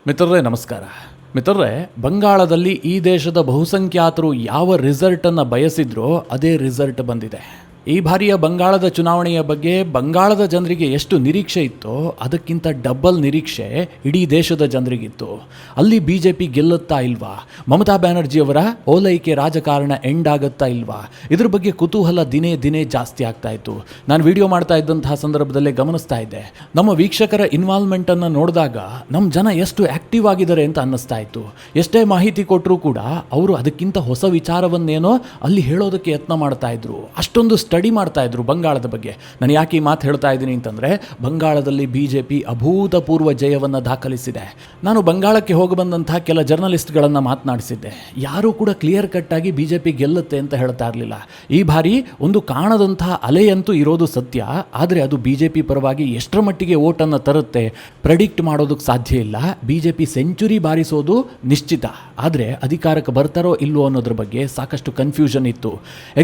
ಮಿತ್ರರೇ ನಮಸ್ಕಾರ. ಮಿತ್ರರೇ, ಬಂಗಾಳದಲ್ಲಿ ಈ ದೇಶದ ಬಹುಸಂಖ್ಯಾತರು ಯಾವ ರಿಸಲ್ಟನ್ನು ಬಯಸಿದ್ರೋ ಅದೇ ರಿಸಲ್ಟ್ ಬಂದಿದೆ. ಈ ಬಾರಿಯ ಬಂಗಾಳದ ಚುನಾವಣೆಯ ಬಗ್ಗೆ ಬಂಗಾಳದ ಜನರಿಗೆ ಎಷ್ಟು ನಿರೀಕ್ಷೆ ಇತ್ತೋ ಅದಕ್ಕಿಂತ ಡಬಲ್ ನಿರೀಕ್ಷೆ ಇಡೀ ದೇಶದ ಜನರಿಗಿತ್ತು. ಅಲ್ಲಿ BJP ಗೆಲ್ಲುತ್ತಾ ಇಲ್ವಾ, ಮಮತಾ ಬ್ಯಾನರ್ಜಿಯವರ ಓಲೈಕೆ ರಾಜಕಾರಣ ಎಂಡ್ ಆಗುತ್ತಾ ಇಲ್ವಾ, ಇದ್ರ ಬಗ್ಗೆ ಕುತೂಹಲ ದಿನೇ ದಿನೇ ಜಾಸ್ತಿ ಆಗ್ತಾ ಇತ್ತು. ನಾನು ವಿಡಿಯೋ ಮಾಡ್ತಾ ಇದ್ದಂತಹ ಸಂದರ್ಭದಲ್ಲೇ ಗಮನಿಸ್ತಾ ಇದ್ದೆ, ನಮ್ಮ ವೀಕ್ಷಕರ ಇನ್ವಾಲ್ವ್ಮೆಂಟನ್ನು ನೋಡಿದಾಗ ನಮ್ಮ ಜನ ಎಷ್ಟು ಆ್ಯಕ್ಟಿವ್ ಆಗಿದ್ದಾರೆ ಅಂತ ಅನ್ನಿಸ್ತಾ ಇತ್ತು. ಎಷ್ಟೇ ಮಾಹಿತಿ ಕೊಟ್ಟರೂ ಕೂಡ ಅವರು ಅದಕ್ಕಿಂತ ಹೊಸ ವಿಚಾರವನ್ನೇನೋ ಅಲ್ಲಿ ಹೇಳೋದಕ್ಕೆ ಯತ್ನ ಮಾಡ್ತಾ ಇದ್ರು. ಅಷ್ಟೊಂದು ಸ್ಟಡಿ ಮಾಡ್ತಾ ಇದ್ರು ಬಂಗಾಳದ ಬಗ್ಗೆ. ನಾನು ಯಾಕೆ ಈ ಮಾತು ಹೇಳ್ತಾ ಇದ್ದೀನಿ ಅಂತಂದರೆ, ಬಂಗಾಳದಲ್ಲಿ BJP ಅಭೂತಪೂರ್ವ ಜಯವನ್ನು ದಾಖಲಿಸಿದೆ. ನಾನು ಬಂಗಾಳಕ್ಕೆ ಹೋಗಿ ಬಂದಂತಹ ಕೆಲ ಜರ್ನಲಿಸ್ಟ್ಗಳನ್ನು ಮಾತನಾಡಿಸಿದ್ದೆ. ಯಾರೂ ಕೂಡ ಕ್ಲಿಯರ್ ಕಟ್ ಆಗಿ BJP ಗೆಲ್ಲುತ್ತೆ ಅಂತ ಹೇಳ್ತಾ ಇರಲಿಲ್ಲ. ಈ ಬಾರಿ ಒಂದು ಕಾಣದಂತಹ ಅಲೆಯಂತೂ ಇರೋದು ಸತ್ಯ, ಆದರೆ ಅದು BJP ಪರವಾಗಿ ಎಷ್ಟರ ಮಟ್ಟಿಗೆ ಓಟನ್ನು ತರುತ್ತೆ ಪ್ರೆಡಿಕ್ಟ್ ಮಾಡೋದಕ್ಕೆ ಸಾಧ್ಯ ಇಲ್ಲ. BJP ಸೆಂಚುರಿ ಬಾರಿಸೋದು ನಿಶ್ಚಿತ, ಆದರೆ ಅಧಿಕಾರಕ್ಕೆ ಬರ್ತಾರೋ ಇಲ್ಲವೋ ಅನ್ನೋದ್ರ ಬಗ್ಗೆ ಸಾಕಷ್ಟು ಕನ್ಫ್ಯೂಷನ್ ಇತ್ತು.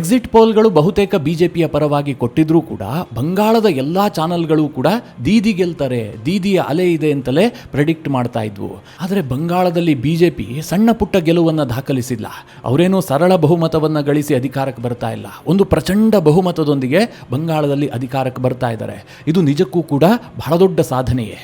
ಎಕ್ಸಿಟ್ ಪೋಲ್ಗಳು ಬಹುತೇಕ BJPಯ ಪರವಾಗಿ ಕೊಟ್ಟಿದ್ರೂ ಕೂಡ ಬಂಗಾಳದ ಎಲ್ಲ ಚಾನಲ್ಗಳು ಕೂಡ ದೀದಿ ಗೆಲ್ತಾರೆ, ದೀದಿಯ ಅಲೆ ಇದೆ ಅಂತಲೇ ಪ್ರೆಡಿಕ್ಟ್ ಮಾಡ್ತಾ ಇದ್ವು. ಆದರೆ ಬಂಗಾಳದಲ್ಲಿ BJP ಸಣ್ಣ ಪುಟ್ಟ ಗೆಲುವನ್ನು ದಾಖಲಿಸಿಲ್ಲ. ಅವರೇನೋ ಸರಳ ಬಹುಮತವನ್ನು ಗಳಿಸಿ ಅಧಿಕಾರಕ್ಕೆ ಬರ್ತಾ ಇಲ್ಲ, ಒಂದು ಪ್ರಚಂಡ ಬಹುಮತದೊಂದಿಗೆ ಬಂಗಾಳದಲ್ಲಿ ಅಧಿಕಾರಕ್ಕೆ ಬರ್ತಾ ಇದ್ದಾರೆ. ಇದು ನಿಜಕ್ಕೂ ಕೂಡ ಬಹಳ ದೊಡ್ಡ ಸಾಧನೆಯೇ.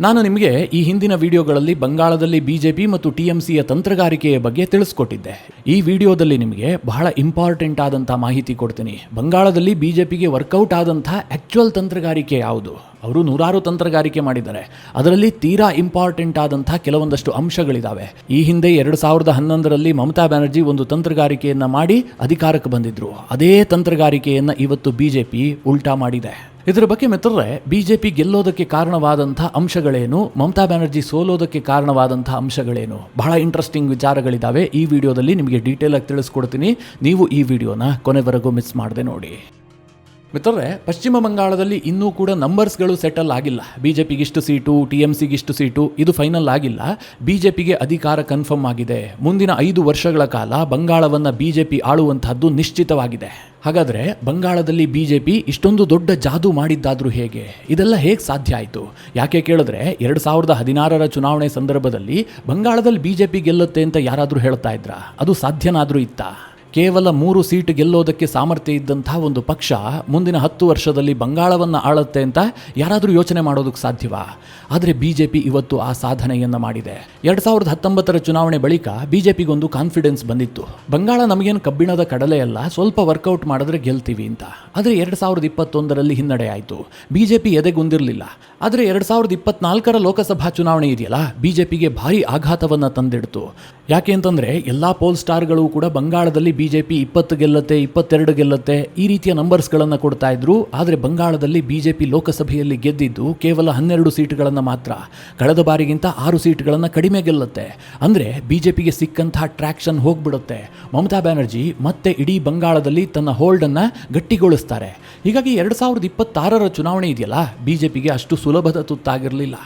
ನಾನು ನಿಮಗೆ ಈ ಹಿಂದಿನ ವಿಡಿಯೋಗಳಲ್ಲಿ ಬಂಗಾಳದಲ್ಲಿ BJP ಮತ್ತು TMCಯ ತಂತ್ರಗಾರಿಕೆಯ ಬಗ್ಗೆ ತಿಳಿಸ್ಕೊಟ್ಟಿದ್ದೆ. ಈ ವಿಡಿಯೋದಲ್ಲಿ ನಿಮಗೆ ಬಹಳ ಇಂಪಾರ್ಟೆಂಟ್ ಆದಂಥ ಮಾಹಿತಿ ಕೊಡ್ತೀನಿ. ಬಂಗಾಳದಲ್ಲಿ BJPಗೆ ವರ್ಕೌಟ್ ಆದಂಥ ಆ್ಯಕ್ಚುಯಲ್ ತಂತ್ರಗಾರಿಕೆ ಯಾವುದು? ಅವರು ನೂರಾರು ತಂತ್ರಗಾರಿಕೆ ಮಾಡಿದ್ದಾರೆ, ಅದರಲ್ಲಿ ತೀರಾ ಇಂಪಾರ್ಟೆಂಟ್ ಆದಂಥ ಕೆಲವೊಂದಷ್ಟು ಅಂಶಗಳಿದ್ದಾವೆ. ಈ ಹಿಂದೆ 2011ರಲ್ಲಿ ಮಮತಾ ಬ್ಯಾನರ್ಜಿ ಒಂದು ತಂತ್ರಗಾರಿಕೆಯನ್ನು ಮಾಡಿ ಅಧಿಕಾರಕ್ಕೆ ಬಂದಿದ್ರು. ಅದೇ ತಂತ್ರಗಾರಿಕೆಯನ್ನು ಇವತ್ತು BJP ಉಲ್ಟಾ ಮಾಡಿದೆ. ಇದರ ಬಗ್ಗೆ ಮಿತ್ರರೇ, BJP ಗೆಲ್ಲೋದಕ್ಕೆ ಕಾರಣವಾದಂಥ ಅಂಶಗಳೇನು, ಮಮತಾ ಬ್ಯಾನರ್ಜಿ ಸೋಲೋದಕ್ಕೆ ಕಾರಣವಾದಂಥ ಅಂಶಗಳೇನು, ಬಹಳ ಇಂಟ್ರೆಸ್ಟಿಂಗ್ ವಿಚಾರಗಳಿದ್ದಾವೆ. ಈ ವಿಡಿಯೋದಲ್ಲಿ ನಿಮಗೆ ಡೀಟೇಲ್ ಆಗಿ ತಿಳಿಸ್ಕೊಡ್ತೀನಿ. ನೀವು ಈ ವಿಡಿಯೋನ ಕೊನೆವರೆಗೂ ಮಿಸ್ ಮಾಡದೆ ನೋಡಿ. ಮಿತ್ರರೇ, ಪಶ್ಚಿಮ ಬಂಗಾಳದಲ್ಲಿ ಇನ್ನೂ ಕೂಡ ನಂಬರ್ಸ್ಗಳು ಸೆಟಲ್ ಆಗಿಲ್ಲ. BJPಗೆ ಇಷ್ಟು ಸೀಟು, TMCಗೆ ಇಷ್ಟು ಸೀಟು, ಇದು ಫೈನಲ್ ಆಗಿಲ್ಲ. BJPಗೆ ಅಧಿಕಾರ ಕನ್ಫರ್ಮ್ ಆಗಿದೆ. ಮುಂದಿನ 5 ವರ್ಷಗಳ ಕಾಲ ಬಂಗಾಳವನ್ನು BJP ಆಳುವಂತಹದ್ದು ನಿಶ್ಚಿತವಾಗಿದೆ. ಹಾಗಾದರೆ ಬಂಗಾಳದಲ್ಲಿ BJP ಇಷ್ಟೊಂದು ದೊಡ್ಡ ಜಾದೂ ಮಾಡಿದ್ದಾದರೂ ಹೇಗೆ? ಇದೆಲ್ಲ ಹೇಗೆ ಸಾಧ್ಯ ಆಯಿತು? ಯಾಕೆ ಕೇಳಿದ್ರೆ, 2016ರ ಚುನಾವಣೆ ಸಂದರ್ಭದಲ್ಲಿ ಬಂಗಾಳದಲ್ಲಿ BJP ಗೆಲ್ಲುತ್ತೆ ಅಂತ ಯಾರಾದರೂ ಹೇಳ್ತಾ ಇದ್ರಾ? ಅದು ಸಾಧ್ಯನಾದರೂ ಇತ್ತಾ? ಕೇವಲ 3 ಸೀಟ್ ಗೆಲ್ಲೋದಕ್ಕೆ ಸಾಮರ್ಥ್ಯ ಇದ್ದಂಥ ಒಂದು ಪಕ್ಷ ಮುಂದಿನ 10 ವರ್ಷದಲ್ಲಿ ಬಂಗಾಳವನ್ನು ಆಳುತ್ತೆ ಅಂತ ಯಾರಾದರೂ ಯೋಚನೆ ಮಾಡೋದಕ್ಕೆ ಸಾಧ್ಯವಾ? ಆದರೆ BJP ಇವತ್ತು ಆ ಸಾಧನೆಯನ್ನು ಮಾಡಿದೆ. 2019ರ ಚುನಾವಣೆ ಬಳಿಕ BJPಗೊಂದು ಕಾನ್ಫಿಡೆನ್ಸ್ ಬಂದಿತ್ತು, ಬಂಗಾಳ ನಮಗೇನು ಕಬ್ಬಿಣದ ಕಡಲೆ ಅಲ್ಲ, ಸ್ವಲ್ಪ ವರ್ಕೌಟ್ ಮಾಡಿದ್ರೆ ಗೆಲ್ತೀವಿ ಅಂತ. ಆದರೆ 2021ರಲ್ಲಿ ಹಿನ್ನಡೆ ಆಯಿತು. BJP ಎದೆಗುಂದಿರಲಿಲ್ಲ. ಆದರೆ 2024ರ ಲೋಕಸಭಾ ಚುನಾವಣೆ ಇದೆಯಲ್ಲ, BJPಗೆ ಭಾರಿ ಆಘಾತವನ್ನು ತಂದಿಡ್ತು. ಯಾಕೆ ಅಂತಂದರೆ, ಎಲ್ಲ ಪೋಲ್ ಸ್ಟಾರ್ಗಳು ಕೂಡ ಬಂಗಾಳದಲ್ಲಿ BJP 20 ಗೆಲ್ಲುತ್ತೆ, 22 ಗೆಲ್ಲುತ್ತೆ, ಈ ರೀತಿಯ ನಂಬರ್ಸ್ಗಳನ್ನು ಕೊಡ್ತಾ ಇದ್ರು. ಆದರೆ ಬಂಗಾಳದಲ್ಲಿ BJP ಲೋಕಸಭೆಯಲ್ಲಿ ಗೆದ್ದಿದ್ದು ಕೇವಲ 12 ಸೀಟ್ಗಳನ್ನು ಮಾತ್ರ. ಕಳೆದ ಬಾರಿಗಿಂತ 6 ಸೀಟ್ಗಳನ್ನು ಕಡಿಮೆ ಗೆಲ್ಲುತ್ತೆ. ಅಂದರೆ BJPಗೆ ಸಿಕ್ಕಂತಹ ಟ್ರ್ಯಾಕ್ಷನ್ ಹೋಗ್ಬಿಡುತ್ತೆ. ಮಮತಾ ಬ್ಯಾನರ್ಜಿ ಮತ್ತೆ ಇಡೀ ಬಂಗಾಳದಲ್ಲಿ ತನ್ನ ಹೋಲ್ಡನ್ನು ಗಟ್ಟಿಗೊಳಿಸ್ತಾರೆ. ಹೀಗಾಗಿ 2026ರ ಚುನಾವಣೆ ಇದೆಯಲ್ಲ, BJPಗೆ ಅಷ್ಟು ಸುಲಭದ ತುತ್ತಾಗಿರಲಿಲ್ಲ.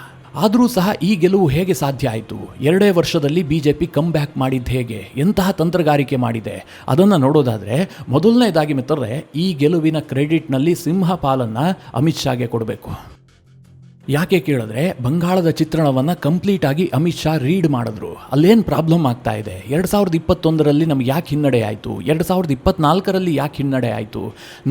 ಆದರೂ ಸಹ ಈ ಗೆಲುವು ಹೇಗೆ ಸಾಧ್ಯ ಆಯಿತು? 2 ವರ್ಷದಲ್ಲಿ BJP ಕಮ್ ಬ್ಯಾಕ್ ಮಾಡಿದ್ದು ಹೇಗೆ, ಎಂತಹ ತಂತ್ರಗಾರಿಕೆ ಮಾಡಿದೆ ಅದನ್ನು ನೋಡೋದಾದರೆ, ಮೊದಲನೇದಾಗಿ ಮಿತ್ರರೇ, ಈ ಗೆಲುವಿನ ಕ್ರೆಡಿಟ್ನಲ್ಲಿ ಸಿಂಹ ಪಾಲನ್ನು ಅಮಿತ್ ಶಾಗೆ ಕೊಡಬೇಕು. ಯಾಕೆ ಕೇಳಿದ್ರೆ, ಬಂಗಾಳದ ಚಿತ್ರಣವನ್ನು ಕಂಪ್ಲೀಟ್ ಆಗಿ ಅಮಿತ್ ಶಾ ರೀಡ್ ಮಾಡಿದ್ರು. ಅಲ್ಲೇನು ಪ್ರಾಬ್ಲಮ್ ಆಗ್ತಾ ಇದೆ, 2021ರಲ್ಲಿ ನಮ್ಗೆ ಯಾಕೆ ಹಿನ್ನಡೆ ಆಯಿತು, 2024ರಲ್ಲಿ ಯಾಕೆ ಹಿನ್ನಡೆ ಆಯಿತು,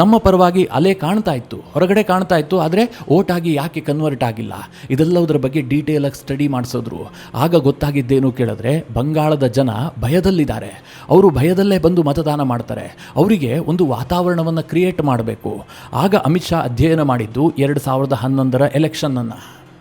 ನಮ್ಮ ಪರವಾಗಿ ಅಲೆ ಕಾಣ್ತಾ ಇತ್ತು, ಹೊರಗಡೆ ಕಾಣ್ತಾ ಇತ್ತು, ಆದರೆ ಓಟಾಗಿ ಯಾಕೆ ಕನ್ವರ್ಟ್ ಆಗಿಲ್ಲ, ಇದೆಲ್ಲದರ ಬಗ್ಗೆ ಡೀಟೇಲಾಗಿ ಸ್ಟಡಿ ಮಾಡಿಸಿದ್ರು. ಆಗ ಗೊತ್ತಾಗಿದ್ದೇನು ಕೇಳಿದ್ರೆ, ಬಂಗಾಳದ ಜನ ಭಯದಲ್ಲಿದ್ದಾರೆ. ಅವರು ಭಯದಲ್ಲೇ ಬಂದು ಮತದಾನ ಮಾಡ್ತಾರೆ. ಅವರಿಗೆ ಒಂದು ವಾತಾವರಣವನ್ನು ಕ್ರಿಯೇಟ್ ಮಾಡಬೇಕು. ಆಗ ಅಮಿತ್ ಶಾ ಅಧ್ಯಯನ ಮಾಡಿದ್ದು 2011ರ ಎಲೆಕ್ಷನ್.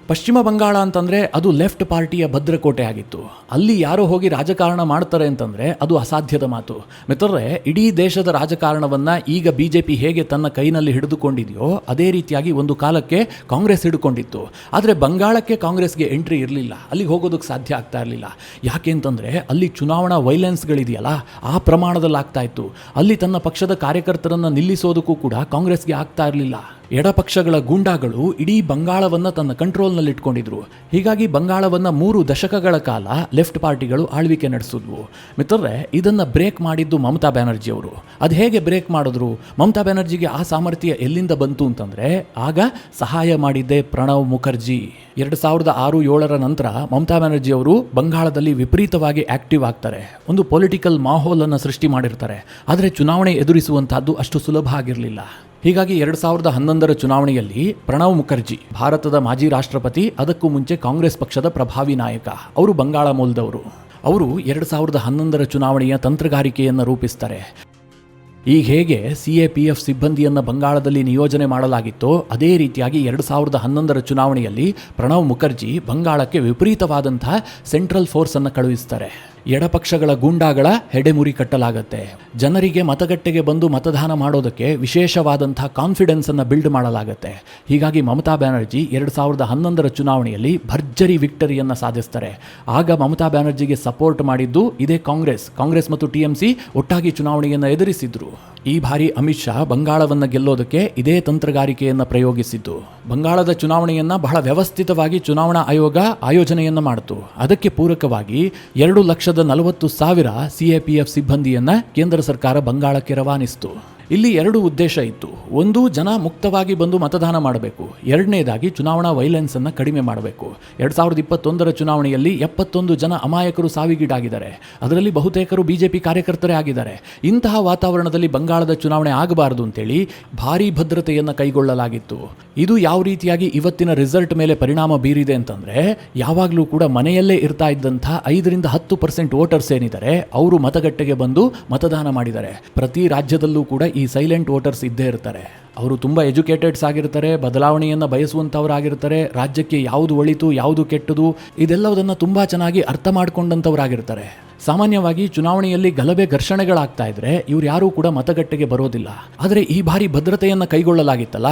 ಪಶ್ಚಿಮ ಬಂಗಾಳ ಅಂತಂದರೆ ಅದು ಲೆಫ್ಟ್ ಪಾರ್ಟಿಯ ಭದ್ರಕೋಟೆ ಆಗಿತ್ತು. ಅಲ್ಲಿ ಯಾರೋ ಹೋಗಿ ರಾಜಕಾರಣ ಮಾಡ್ತಾರೆ ಅಂತಂದರೆ ಅದು ಅಸಾಧ್ಯದ ಮಾತು. ಮಿತ್ರರೇ, ಇಡೀ ದೇಶದ ರಾಜಕಾರಣವನ್ನು ಈಗ BJP ಹೇಗೆ ತನ್ನ ಕೈನಲ್ಲಿ ಹಿಡಿದುಕೊಂಡಿದೆಯೋ ಅದೇ ರೀತಿಯಾಗಿ ಒಂದು ಕಾಲಕ್ಕೆ ಕಾಂಗ್ರೆಸ್ ಹಿಡ್ಕೊಂಡಿತ್ತು. ಆದರೆ ಬಂಗಾಳಕ್ಕೆ ಕಾಂಗ್ರೆಸ್ಗೆ ಎಂಟ್ರಿ ಇರಲಿಲ್ಲ, ಅಲ್ಲಿಗೆ ಹೋಗೋದಕ್ಕೆ ಸಾಧ್ಯ ಆಗ್ತಾ ಇರಲಿಲ್ಲ. ಯಾಕೆ ಅಂತಂದರೆ ಅಲ್ಲಿ ಚುನಾವಣಾ ವೈಲೆನ್ಸ್ಗಳಿದೆಯಲ್ಲ, ಆ ಪ್ರಮಾಣದಲ್ಲಿ ಆಗ್ತಾ ಇತ್ತು. ಅಲ್ಲಿ ತನ್ನ ಪಕ್ಷದ ಕಾರ್ಯಕರ್ತರನ್ನು ನಿಲ್ಲಿಸೋದಕ್ಕೂ ಕೂಡ ಕಾಂಗ್ರೆಸ್ಗೆ ಆಗ್ತಾ ಇರಲಿಲ್ಲ. ಎಡಪಕ್ಷಗಳ ಗೂಂಡಾಗಳು ಇಡೀ ಬಂಗಾಳವನ್ನು ತನ್ನ ಕಂಟ್ರೋಲ್ನಲ್ಲಿಟ್ಕೊಂಡಿದ್ರು. ಹೀಗಾಗಿ ಬಂಗಾಳವನ್ನು 3 ದಶಕಗಳ ಕಾಲ ಲೆಫ್ಟ್ ಪಾರ್ಟಿಗಳು ಆಳ್ವಿಕೆ ನಡೆಸಿದ್ವು. ಮಿತ್ರರೇ, ಇದನ್ನು ಬ್ರೇಕ್ ಮಾಡಿದ್ದು ಮಮತಾ ಬ್ಯಾನರ್ಜಿ ಅವರು. ಅದು ಹೇಗೆ ಬ್ರೇಕ್ ಮಾಡಿದ್ರು? ಮಮತಾ ಬ್ಯಾನರ್ಜಿಗೆ ಆ ಸಾಮರ್ಥ್ಯ ಎಲ್ಲಿಂದ ಬಂತು ಅಂತಂದರೆ, ಆಗ ಸಹಾಯ ಮಾಡಿದ್ದೆ ಪ್ರಣವ್ ಮುಖರ್ಜಿ. 2006-07 ನಂತರ ಮಮತಾ ಬ್ಯಾನರ್ಜಿ ಅವರು ಬಂಗಾಳದಲ್ಲಿ ವಿಪರೀತವಾಗಿ ಆಕ್ಟಿವ್ ಆಗ್ತಾರೆ. ಒಂದು ಪೊಲಿಟಿಕಲ್ ಮಾಹೋಲನ್ನು ಸೃಷ್ಟಿ ಮಾಡಿರ್ತಾರೆ. ಆದರೆ ಚುನಾವಣೆ ಎದುರಿಸುವಂತಹದ್ದು ಅಷ್ಟು ಸುಲಭ ಆಗಿರಲಿಲ್ಲ. ಹೀಗಾಗಿ 2011 ಚುನಾವಣೆಯಲ್ಲಿ ಪ್ರಣವ್ ಮುಖರ್ಜಿ, ಭಾರತದ ಮಾಜಿ ರಾಷ್ಟ್ರಪತಿ, ಅದಕ್ಕೂ ಮುಂಚೆ ಕಾಂಗ್ರೆಸ್ ಪಕ್ಷದ ಪ್ರಭಾವಿ ನಾಯಕ, ಅವರು ಬಂಗಾಳ ಮೂಲದವರು. ಅವರು 2011 ಚುನಾವಣೆಯ ತಂತ್ರಗಾರಿಕೆಯನ್ನು ರೂಪಿಸ್ತಾರೆ. ಈಗ ಹೇಗೆ CAPF ಸಿಬ್ಬಂದಿಯನ್ನು ಬಂಗಾಳದಲ್ಲಿ ನಿಯೋಜನೆ ಮಾಡಲಾಗಿತ್ತೋ ಅದೇ ರೀತಿಯಾಗಿ 2011 ಚುನಾವಣೆಯಲ್ಲಿ ಪ್ರಣವ್ ಮುಖರ್ಜಿ ಬಂಗಾಳಕ್ಕೆ ವಿಪರೀತವಾದಂತಹ ಸೆಂಟ್ರಲ್ ಫೋರ್ಸನ್ನು ಕಳುಹಿಸ್ತಾರೆ. ಎಡಪಕ್ಷಗಳ ಗೂಂಡಾಗಳ ಹೆಡೆಮುರಿ ಕಟ್ಟಲಾಗತ್ತೆ. ಜನರಿಗೆ ಮತಗಟ್ಟೆಗೆ ಬಂದು ಮತದಾನ ಮಾಡೋದಕ್ಕೆ ವಿಶೇಷವಾದಂತಹ ಕಾನ್ಫಿಡೆನ್ಸನ್ನು ಬಿಲ್ಡ್ ಮಾಡಲಾಗತ್ತೆ. ಹೀಗಾಗಿ ಮಮತಾ ಬ್ಯಾನರ್ಜಿ 2011 ಚುನಾವಣೆಯಲ್ಲಿ ಭರ್ಜರಿ ವಿಕ್ಟರಿಯನ್ನು ಸಾಧಿಸ್ತಾರೆ. ಆಗ ಮಮತಾ ಬ್ಯಾನರ್ಜಿಗೆ ಸಪೋರ್ಟ್ ಮಾಡಿದ್ದು ಇದೇ ಕಾಂಗ್ರೆಸ್ ಮತ್ತು TMC ಒಟ್ಟಾಗಿ ಚುನಾವಣೆಯನ್ನು ಎದುರಿಸಿದ್ರು. ಈ ಬಾರಿ ಅಮಿತ್ ಶಾ ಬಂಗಾಳವನ್ನು ಗೆಲ್ಲೋದಕ್ಕೆ ಇದೇ ತಂತ್ರಗಾರಿಕೆಯನ್ನು ಪ್ರಯೋಗಿಸಿದ್ದು. ಬಂಗಾಳದ ಚುನಾವಣೆಯನ್ನು ಬಹಳ ವ್ಯವಸ್ಥಿತವಾಗಿ ಚುನಾವಣಾ ಆಯೋಗ ಆಯೋಜನೆಯನ್ನು ಮಾಡಿತು. ಅದಕ್ಕೆ ಪೂರಕವಾಗಿ 2,40,000 CAPF ಸಿಬ್ಬಂದಿಯನ್ನು ಕೇಂದ್ರ ಸರ್ಕಾರ ಬಂಗಾಳಕ್ಕೆ ರವಾನಿಸಿತು. ಇಲ್ಲಿ 2 ಉದ್ದೇಶ ಇತ್ತು. ಒಂದು, ಜನ ಮುಕ್ತವಾಗಿ ಬಂದು ಮತದಾನ ಮಾಡಬೇಕು. ಎರಡನೇದಾಗಿ ಚುನಾವಣಾ ವೈಲೆನ್ಸನ್ನು ಕಡಿಮೆ ಮಾಡಬೇಕು. 2021 ಚುನಾವಣೆಯಲ್ಲಿ 71 ಜನ ಅಮಾಯಕರು ಸಾವಿಗೀಡಾಗಿದ್ದಾರೆ. ಅದರಲ್ಲಿ ಬಹುತೇಕರು BJP ಕಾರ್ಯಕರ್ತರೇ ಆಗಿದ್ದಾರೆ. ಇಂತಹ ವಾತಾವರಣದಲ್ಲಿ ಬಂಗಾಳದ ಚುನಾವಣೆ ಆಗಬಾರದು ಅಂತೇಳಿ ಭಾರೀ ಭದ್ರತೆಯನ್ನು ಕೈಗೊಳ್ಳಲಾಗಿತ್ತು. ಇದು ಯಾವ ರೀತಿಯಾಗಿ ಇವತ್ತಿನ ರಿಸಲ್ಟ್ ಮೇಲೆ ಪರಿಣಾಮ ಬೀರಿದೆ ಅಂತಂದರೆ, ಯಾವಾಗಲೂ ಕೂಡ ಮನೆಯಲ್ಲೇ ಇರ್ತಾ ಇದ್ದಂಥ 5-10% ವೋಟರ್ಸ್ ಏನಿದ್ದಾರೆ ಅವರು ಮತಗಟ್ಟೆಗೆ ಬಂದು ಮತದಾನ ಮಾಡಿದ್ದಾರೆ. ಪ್ರತಿ ರಾಜ್ಯದಲ್ಲೂ ಕೂಡ ಈ ಸೈಲೆಂಟ್ ವೋಟರ್ಸ್ ಇದ್ದೇ ಇರ್ತಾರೆ. ಅವರು ತುಂಬ ಎಜುಕೇಟೆಡ್ಸ್ ಆಗಿರ್ತಾರೆ, ಬದಲಾವಣೆಯನ್ನು ಬಯಸುವಂಥವರಾಗಿರ್ತಾರೆ, ರಾಜ್ಯಕ್ಕೆ ಯಾವುದು ಒಳಿತು ಯಾವುದು ಕೆಟ್ಟದು ಇದೆಲ್ಲವುದನ್ನು ತುಂಬ ಚೆನ್ನಾಗಿ ಅರ್ಥ ಮಾಡ್ಕೊಂಡಂಥವರಾಗಿರ್ತಾರೆ. ಸಾಮಾನ್ಯವಾಗಿ ಚುನಾವಣೆಯಲ್ಲಿ ಗಲಭೆ ಘರ್ಷಣೆಗಳಾಗ್ತಾ ಇದ್ರೆ ಇವ್ರು ಯಾರೂ ಕೂಡ ಮತಗಟ್ಟೆಗೆ ಬರೋದಿಲ್ಲ. ಆದರೆ ಈ ಬಾರಿ ಭದ್ರತೆಯನ್ನು ಕೈಗೊಳ್ಳಲಾಗಿತ್ತಲ್ಲ,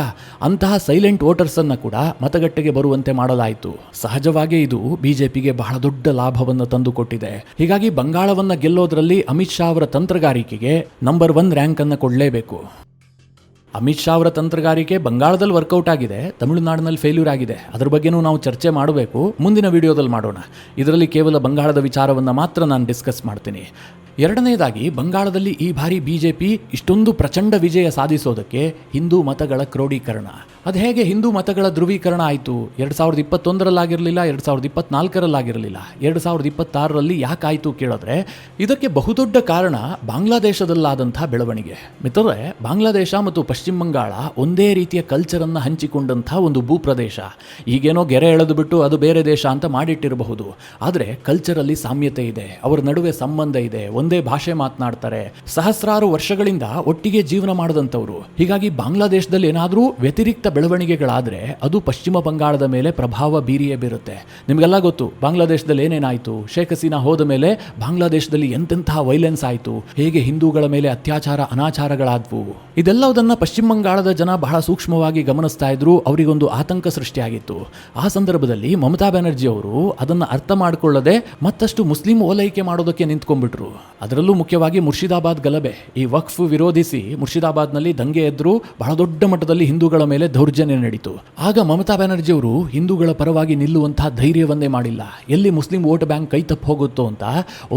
ಅಂತಹ ಸೈಲೆಂಟ್ ವೋಟರ್ಸನ್ನು ಕೂಡ ಮತಗಟ್ಟೆಗೆ ಬರುವಂತೆ ಮಾಡಲಾಯಿತು. ಸಹಜವಾಗಿ ಇದು BJPಗೆ ಬಹಳ ದೊಡ್ಡ ಲಾಭವನ್ನು ತಂದುಕೊಟ್ಟಿದೆ. ಹೀಗಾಗಿ ಬಂಗಾಳವನ್ನು ಗೆಲ್ಲೋದ್ರಲ್ಲಿ ಅಮಿತ್ ಶಾ ಅವರ ತಂತ್ರಗಾರಿಕೆಗೆ ನಂಬರ್ 1 ರ್ಯಾಂಕ್ ಅನ್ನು ಕೊಡಲೇಬೇಕು. ಅಮಿತ್ ಶಾ ಅವರ ತಂತ್ರಗಾರಿಕೆ ಬಂಗಾಳದಲ್ಲಿ ವರ್ಕೌಟ್ ಆಗಿದೆ, ತಮಿಳುನಾಡಿನಲ್ಲಿ ಫೇಲ್ಯೂರ್ ಆಗಿದೆ. ಅದರ ಬಗ್ಗೆನೂ ನಾವು ಚರ್ಚೆ ಮಾಡಬೇಕು, ಮುಂದಿನ ವಿಡಿಯೋದಲ್ಲಿ ಮಾಡೋಣ. ಇದರಲ್ಲಿ ಕೇವಲ ಬಂಗಾಳದ ವಿಚಾರವನ್ನು ಮಾತ್ರ ನಾನು ಡಿಸ್ಕಸ್ ಮಾಡ್ತೀನಿ. ಎರಡನೇದಾಗಿ, ಬಂಗಾಳದಲ್ಲಿ ಈ ಬಾರಿ BJP ಇಷ್ಟೊಂದು ಪ್ರಚಂಡ ವಿಜಯ ಸಾಧಿಸೋದಕ್ಕೆ ಹಿಂದೂ ಮತಗಳ ಕ್ರೋಢೀಕರಣ. ಅದು ಹೇಗೆ ಹಿಂದೂ ಮತಗಳ ಧ್ರುವೀಕರಣ ಆಯಿತು? 2021ರಲ್ಲಾಗಿರಲಿಲ್ಲ, 2024ರಲ್ಲಾಗಿರಲಿಲ್ಲ, 2026ರಲ್ಲಿ ಯಾಕಾಯಿತು ಕೇಳಿದ್ರೆ ಇದಕ್ಕೆ ಬಹುದೊಡ್ಡ ಕಾರಣ ಬಾಂಗ್ಲಾದೇಶದಲ್ಲಾದಂಥ ಬೆಳವಣಿಗೆ. ಮಿತ್ರರೇ, ಬಾಂಗ್ಲಾದೇಶ ಮತ್ತು ಪಶ್ಚಿಮ ಬಂಗಾಳ ಒಂದೇ ರೀತಿಯ ಕಲ್ಚರನ್ನು ಹಂಚಿಕೊಂಡಂಥ ಒಂದು ಭೂಪ್ರದೇಶ. ಈಗೇನೋ ಗೆರೆ ಎಳೆದು ಬಿಟ್ಟು ಅದು ಬೇರೆ ದೇಶ ಅಂತ ಮಾಡಿಟ್ಟಿರಬಹುದು, ಆದರೆ ಕಲ್ಚರಲ್ಲಿ ಸಾಮ್ಯತೆ ಇದೆ, ಅವರ ನಡುವೆ ಸಂಬಂಧ ಇದೆ, ಒಂದೇ ಭಾಷೆ ಮಾತನಾಡ್ತಾರೆ, ಸಹಸ್ರಾರು ವರ್ಷಗಳಿಂದ ಒಟ್ಟಿಗೆ ಜೀವನ ಮಾಡಿದಂಥವ್ರು. ಹೀಗಾಗಿ ಬಾಂಗ್ಲಾದೇಶದಲ್ಲಿ ಏನಾದರೂ ವ್ಯತಿರಿಕ್ತ ಬೆಳವಣಿಗೆಗಳಾದರೆ ಅದು ಪಶ್ಚಿಮ ಬಂಗಾಳದ ಮೇಲೆ ಪ್ರಭಾವ ಬೀರಿಯೇ ಬೀರುತ್ತೆ. ನಿಮಗೆಲ್ಲ ಗೊತ್ತು ಬಾಂಗ್ಲಾದೇಶದಲ್ಲಿ ಏನೇನಾಯಿತು. ಶೇಖ್ ಹಸೀನಾ ಹೋದ ಮೇಲೆ ಬಾಂಗ್ಲಾದೇಶದಲ್ಲಿ ಎಂತೆಂತಹ ವೈಲೆನ್ಸ್ ಆಯಿತು, ಹೇಗೆ ಹಿಂದೂಗಳ ಮೇಲೆ ಅತ್ಯಾಚಾರ ಅನಾಚಾರಗಳಾದವು. ಇದೆಲ್ಲವುದನ್ನು ಪಶ್ಚಿಮ ಬಂಗಾಳದ ಜನ ಬಹಳ ಸೂಕ್ಷ್ಮವಾಗಿ ಗಮನಿಸ್ತಾ ಇದ್ರು. ಅವರಿಗೊಂದು ಆತಂಕ ಸೃಷ್ಟಿಯಾಗಿತ್ತು. ಆ ಸಂದರ್ಭದಲ್ಲಿ ಮಮತಾ ಬ್ಯಾನರ್ಜಿ ಅವರು ಅದನ್ನು ಅರ್ಥ ಮಾಡಿಕೊಳ್ಳದೆ ಮತ್ತಷ್ಟು ಮುಸ್ಲಿಂ ಓಲೈಕೆ ಮಾಡೋದಕ್ಕೆ ನಿಂತ್ಕೊಂಡ್ಬಿಟ್ರು. ಅದರಲ್ಲೂ ಮುಖ್ಯವಾಗಿ ಮುರ್ಷಿದಾಬಾದ್ ಗಲಭೆ. ಈ ವಕ್ಫ್ ವಿರೋಧಿಸಿ ಮುರ್ಷಿದಾಬಾದ್ನಲ್ಲಿ ದಂಗೆ ಎದ್ರು, ಬಹಳ ದೊಡ್ಡ ಮಟ್ಟದಲ್ಲಿ ಹಿಂದೂಗಳ ಮೇಲೆ ದೌರ್ಜನ್ಯ ನಡೀತು. ಆಗ ಮಮತಾ ಬ್ಯಾನರ್ಜಿ ಅವರು ಹಿಂದೂಗಳ ಪರವಾಗಿ ನಿಲ್ಲುವಂತಹ ಧೈರ್ಯವನ್ನೇ ಮಾಡಿಲ್ಲ. ಎಲ್ಲಿ ಮುಸ್ಲಿಂ ವೋಟ್ ಬ್ಯಾಂಕ್ ಕೈ ತಪ್ಪು ಹೋಗುತ್ತೋ ಅಂತ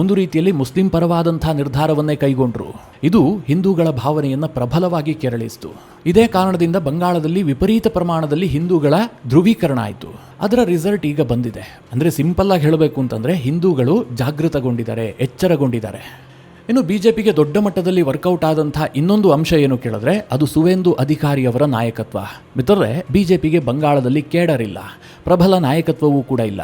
ಒಂದು ರೀತಿಯಲ್ಲಿ ಮುಸ್ಲಿಂ ಪರವಾದಂತಹ ನಿರ್ಧಾರವನ್ನೇ ಕೈಗೊಂಡ್ರು. ಇದು ಹಿಂದೂಗಳ ಭಾವನೆಯನ್ನು ಪ್ರಬಲವಾಗಿ ಕೆರಳಿಸಿತು. ಇದೇ ಕಾರಣದಿಂದ ಬಂಗಾಳದಲ್ಲಿ ವಿಪರೀತ ಪ್ರಮಾಣದಲ್ಲಿ ಹಿಂದೂಗಳ ಧ್ರುವೀಕರಣ ಆಯಿತು. ಅದರ ರಿಸಲ್ಟ್ ಈಗ ಬಂದಿದೆ. ಅಂದರೆ ಸಿಂಪಲ್ ಆಗಿ ಹೇಳಬೇಕು ಅಂತಂದರೆ ಹಿಂದೂಗಳು ಜಾಗೃತಗೊಂಡಿದ್ದಾರೆ, ಎಚ್ಚರಗೊಂಡಿದ್ದಾರೆ. ಇನ್ನು BJPಗೆ ದೊಡ್ಡ ಮಟ್ಟದಲ್ಲಿ ವರ್ಕೌಟ್ ಆದಂಥ ಇನ್ನೊಂದು ಅಂಶ ಏನು ಕೇಳಿದ್ರೆ ಅದು ಸುವೇಂದು ಅಧಿಕಾರಿಯವರ ನಾಯಕತ್ವ. ಮಿತ್ರರೇ, BJPಗೆ ಬಂಗಾಳದಲ್ಲಿ ಕೇಡರ್ ಇಲ್ಲ, ಪ್ರಬಲ ನಾಯಕತ್ವವೂ ಕೂಡ ಇಲ್ಲ.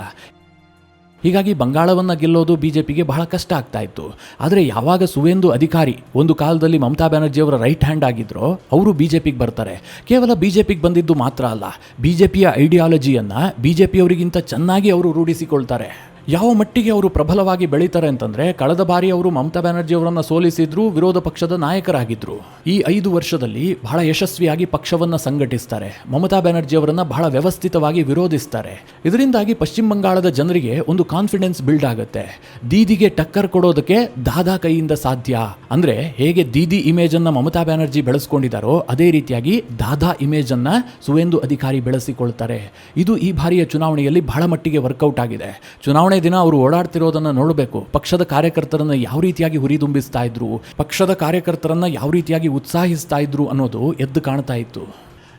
ಹೀಗಾಗಿ ಬಂಗಾಳವನ್ನು ಗೆಲ್ಲೋದು BJPಗೆ ಬಹಳ ಕಷ್ಟ ಆಗ್ತಾ ಇತ್ತು. ಆದರೆ ಯಾವಾಗ ಸುವೇಂದು ಅಧಿಕಾರಿ ಒಂದು ಕಾಲದಲ್ಲಿ ಮಮತಾ ಬ್ಯಾನರ್ಜಿಯವರ ರೈಟ್ ಹ್ಯಾಂಡ್ ಆಗಿದ್ರೋ ಅವರು BJPಗೆ ಬರ್ತಾರೆ. ಕೇವಲ BJPಗೆ ಬಂದಿದ್ದು ಮಾತ್ರ ಅಲ್ಲ, BJPಯ ಐಡಿಯಾಲಜಿಯನ್ನು BJPಯವರಿಗಿಂತ ಚೆನ್ನಾಗಿ ಅವರು ರೂಢಿಸಿಕೊಳ್ತಾರೆ. ಯಾವ ಮಟ್ಟಿಗೆ ಅವರು ಪ್ರಬಲವಾಗಿ ಬೆಳೀತಾರೆ ಅಂತಂದ್ರೆ, ಕಳೆದ ಬಾರಿ ಅವರು ಮಮತಾ ಬ್ಯಾನರ್ಜಿ ಅವರನ್ನ ಸೋಲಿಸಿದ್ರು, ವಿರೋಧ ಪಕ್ಷದ ನಾಯಕರಾಗಿದ್ರು. ಈ 5 ವರ್ಷದಲ್ಲಿ ಬಹಳ ಯಶಸ್ವಿಯಾಗಿ ಪಕ್ಷವನ್ನ ಸಂಘಟಿಸ್ತಾರೆ. ಮಮತಾ ಬ್ಯಾನರ್ಜಿ ಅವರನ್ನ ಬಹಳ ವ್ಯವಸ್ಥಿತವಾಗಿ ವಿರೋಧಿಸ್ತಾರೆ. ಇದರಿಂದಾಗಿ ಪಶ್ಚಿಮ ಬಂಗಾಳದ ಜನರಿಗೆ ಒಂದು ಕಾನ್ಫಿಡೆನ್ಸ್ ಬಿಲ್ಡ್ ಆಗುತ್ತೆ. ದೀದಿಗೆ ಟಕ್ಕರ್ ಕೊಡೋದಕ್ಕೆ ದಾದಾ ಕೈಯಿಂದ ಸಾಧ್ಯ. ಅಂದ್ರೆ ಹೇಗೆ ದೀದಿ ಇಮೇಜ್ ಅನ್ನ ಮಮತಾ ಬ್ಯಾನರ್ಜಿ ಬೆಳೆಸ್ಕೊಂಡಿದ್ದಾರೋ ಅದೇ ರೀತಿಯಾಗಿ ದಾದಾ ಇಮೇಜ್ ಅನ್ನ ಸುವೇಂದು ಅಧಿಕಾರಿ ಬೆಳೆಸಿಕೊಳ್ತಾರೆ. ಇದು ಈ ಬಾರಿಯ ಚುನಾವಣೆಯಲ್ಲಿ ಬಹಳ ಮಟ್ಟಿಗೆ ವರ್ಕೌಟ್ ಆಗಿದೆ. ಚುನಾವಣೆ ದಿನ ಅವರು ಓಡಾಡ್ತಿರೋದನ್ನ ನೋಡಬೇಕು. ಪಕ್ಷದ ಕಾರ್ಯಕರ್ತರನ್ನ ಯಾವ ರೀತಿಯಾಗಿ ಹುರಿದುಂಬಿಸ್ತಾ ಇದ್ರು, ಪಕ್ಷದ ಕಾರ್ಯಕರ್ತರನ್ನ ಯಾವ ರೀತಿಯಾಗಿ ಉತ್ಸಾಹಿಸ್ತಾ ಇದ್ರು ಅನ್ನೋದು ಎದ್ದು ಕಾಣ್ತಾ ಇತ್ತು.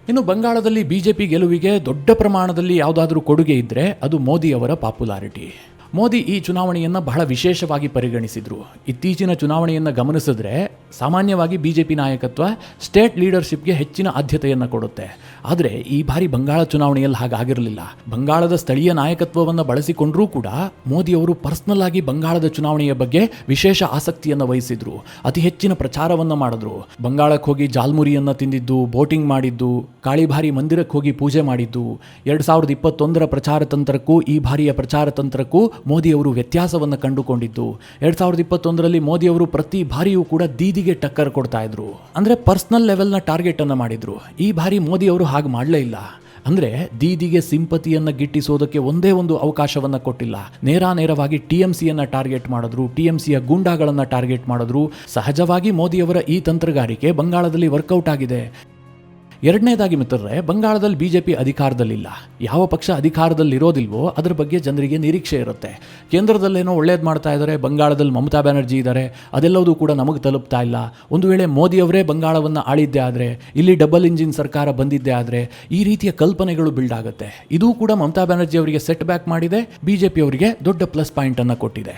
ಇನ್ನು ಬಂಗಾಳದಲ್ಲಿ ಬಿಜೆಪಿ ಗೆಲುವಿಗೆ ದೊಡ್ಡ ಪ್ರಮಾಣದಲ್ಲಿ ಯಾವುದಾದ್ರೂ ಕೊಡುಗೆ ಇದ್ರೆ ಅದು ಮೋದಿ ಅವರ ಪಾಪ್ಯುಲಾರಿಟಿ. ಮೋದಿ ಈ ಚುನಾವಣೆಯನ್ನು ಬಹಳ ವಿಶೇಷವಾಗಿ ಪರಿಗಣಿಸಿದರು. ಇತ್ತೀಚಿನ ಚುನಾವಣೆಯನ್ನು ಗಮನಿಸಿದ್ರೆ ಸಾಮಾನ್ಯವಾಗಿ ಬಿಜೆಪಿ ನಾಯಕತ್ವ ಸ್ಟೇಟ್ ಲೀಡರ್ಶಿಪ್ಗೆ ಹೆಚ್ಚಿನ ಆದ್ಯತೆಯನ್ನು ಕೊಡುತ್ತೆ. ಆದರೆ ಈ ಬಾರಿ ಬಂಗಾಳ ಚುನಾವಣೆಯಲ್ಲಿ ಹಾಗಾಗಿರಲಿಲ್ಲ. ಬಂಗಾಳದ ಸ್ಥಳೀಯ ನಾಯಕತ್ವವನ್ನು ಬಳಸಿಕೊಂಡರೂ ಕೂಡ ಮೋದಿಯವರು ಪರ್ಸ್ನಲ್ ಆಗಿ ಬಂಗಾಳದ ಚುನಾವಣೆಯ ಬಗ್ಗೆ ವಿಶೇಷ ಆಸಕ್ತಿಯನ್ನು ವಹಿಸಿದ್ರು. ಅತಿ ಹೆಚ್ಚಿನ ಪ್ರಚಾರವನ್ನು ಮಾಡಿದ್ರು. ಬಂಗಾಳಕ್ಕೆ ಹೋಗಿ ಜಾಲ್ಮುರಿಯನ್ನು ತಿಂದಿದ್ದು, ಬೋಟಿಂಗ್ ಮಾಡಿದ್ದು, ಕಾಳಿಭಾರಿ ಮಂದಿರಕ್ಕೆ ಹೋಗಿ ಪೂಜೆ ಮಾಡಿದ್ದು. 2021 ಪ್ರಚಾರ ತಂತ್ರಕ್ಕೂ ಈ ಬಾರಿಯ ಪ್ರಚಾರ ತಂತ್ರಕ್ಕೂ ಮೋದಿಯವರು ವ್ಯತ್ಯಾಸವನ್ನು ಕಂಡುಕೊಂಡಿದ್ದು. 2021ರಲ್ಲಿ ಮೋದಿಯವರು ಪ್ರತಿ ಬಾರಿಯೂ ಕೂಡ ದೀದಿಗೆ ಟಕ್ಕರ್ ಕೊಡ್ತಾ ಇದ್ರು. ಅಂದ್ರೆ ಪರ್ಸನಲ್ ಲೆವೆಲ್ನ ಟಾರ್ಗೆಟ್ ಅನ್ನು ಮಾಡಿದ್ರು. ಈ ಬಾರಿ ಮೋದಿಯವರು ಹಾಗೆ ಮಾಡಲೇ ಇಲ್ಲ. ಅಂದ್ರೆ ದೀದಿಗೆ ಸಿಂಪತಿಯನ್ನು ಗಿಟ್ಟಿಸೋದಕ್ಕೆ ಒಂದೇ ಒಂದು ಅವಕಾಶವನ್ನ ಕೊಟ್ಟಿಲ್ಲ. ನೇರವಾಗಿ ಟಿಎಂಸಿಯನ್ನ ಟಾರ್ಗೆಟ್ ಮಾಡಿದ್ರು, ಟಿಎಂಸಿಯ ಗೂಂಡಾಗಳನ್ನ ಟಾರ್ಗೆಟ್ ಮಾಡಿದ್ರು. ಸಹಜವಾಗಿ ಮೋದಿಯವರ ಈ ತಂತ್ರಗಾರಿಕೆ ಬಂಗಾಳದಲ್ಲಿ ವರ್ಕೌಟ್ ಆಗಿದೆ. ಎರಡನೇದಾಗಿ ಮಿತ್ರರೇ, ಬಂಗಾಳದಲ್ಲಿ ಬಿಜೆಪಿ ಅಧಿಕಾರದಲ್ಲಿಲ್ಲ. ಯಾವ ಪಕ್ಷ ಅಧಿಕಾರದಲ್ಲಿರೋದಿಲ್ವೋ ಅದರ ಬಗ್ಗೆ ಜನರಿಗೆ ನಿರೀಕ್ಷೆ ಇರುತ್ತೆ. ಕೇಂದ್ರದಲ್ಲೇನೋ ಒಳ್ಳೇದು ಮಾಡ್ತಾ ಇದ್ದಾರೆ, ಬಂಗಾಳದಲ್ಲಿ ಮಮತಾ ಬ್ಯಾನರ್ಜಿ ಇದ್ದಾರೆ, ಅದೆಲ್ಲವೂ ಕೂಡ ನಮಗೆ ತಲುಪ್ತಾ ಇಲ್ಲ. ಒಂದು ವೇಳೆ ಮೋದಿಯವರೇ ಬಂಗಾಳವನ್ನು ಆಳಿದ್ದೇ ಆದರೆ, ಇಲ್ಲಿ ಡಬಲ್ ಇಂಜಿನ್ ಸರ್ಕಾರ ಬಂದಿದ್ದೇ ಆದರೆ, ಈ ರೀತಿಯ ಕಲ್ಪನೆಗಳು ಬಿಲ್ಡ್ ಆಗುತ್ತೆ. ಇದೂ ಕೂಡ ಮಮತಾ ಬ್ಯಾನರ್ಜಿ ಅವರಿಗೆ ಸೆಟ್ ಬ್ಯಾಕ್ ಮಾಡಿದೆ, ಬಿಜೆಪಿ ಅವರಿಗೆ ದೊಡ್ಡ ಪ್ಲಸ್ ಪಾಯಿಂಟ್ ಅನ್ನು ಕೊಟ್ಟಿದೆ.